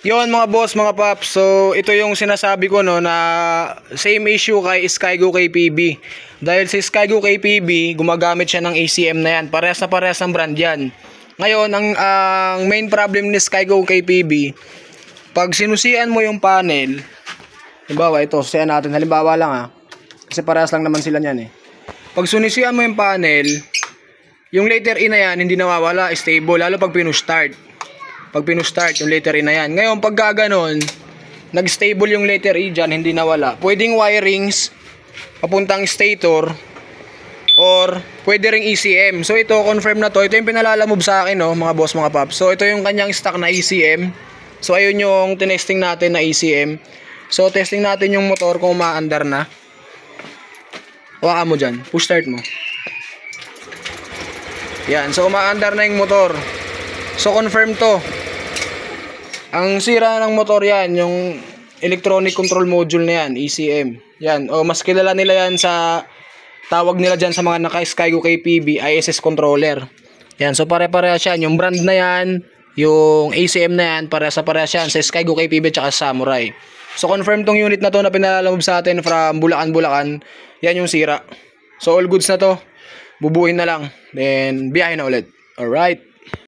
Yon mga boss, mga paps. So ito yung sinasabi ko no na same issue kay Skygo KPB. Dahil si Skygo KPB gumagamit siya ng ACM na yan. Parehas na parehas ng brand yan. Ngayon ang main problem ni Skygo KPB, pag sinusian mo yung panel, halimbawa ito, susian natin, halimbawa lang kasi parehas lang naman sila niyan Pag sinisian mo yung panel, yung letter E na yan hindi nawawala, stable, lalo pag pinustart. Pag pinustart yung letter E na yan. Ngayon pag gaganon, nag-stable yung letter E dyan, hindi nawala. Pwedeng wirings papuntang stator or pwede ring ECM. So ito confirm na to. Ito yung pinalalamove sa akin mga boss, mga paps. So ito yung kanyang stock na ECM. So ayun yung tinesting natin na ECM. So testing natin yung motor kung umaandar na. Hawakan mo dyan, push start mo. Yan, so umaandar na yung motor. So confirm to. Ang sira ng motor yan, yung electronic control module na yan, ECM. Yan, mas kilala nila yan sa tawag nila dyan sa mga naka-Skygo KPB, ISS controller. Yan, so pare-pareha yan. Yung brand na yan, yung ACM na yan, pareha yan sa Skygo KPB at Samurai. So confirm tong unit na to na pinalalamove sa atin from Bulacan. Yan yung sira. So all goods na to. Bubuin na lang. Then biyahe na ulit. Alright.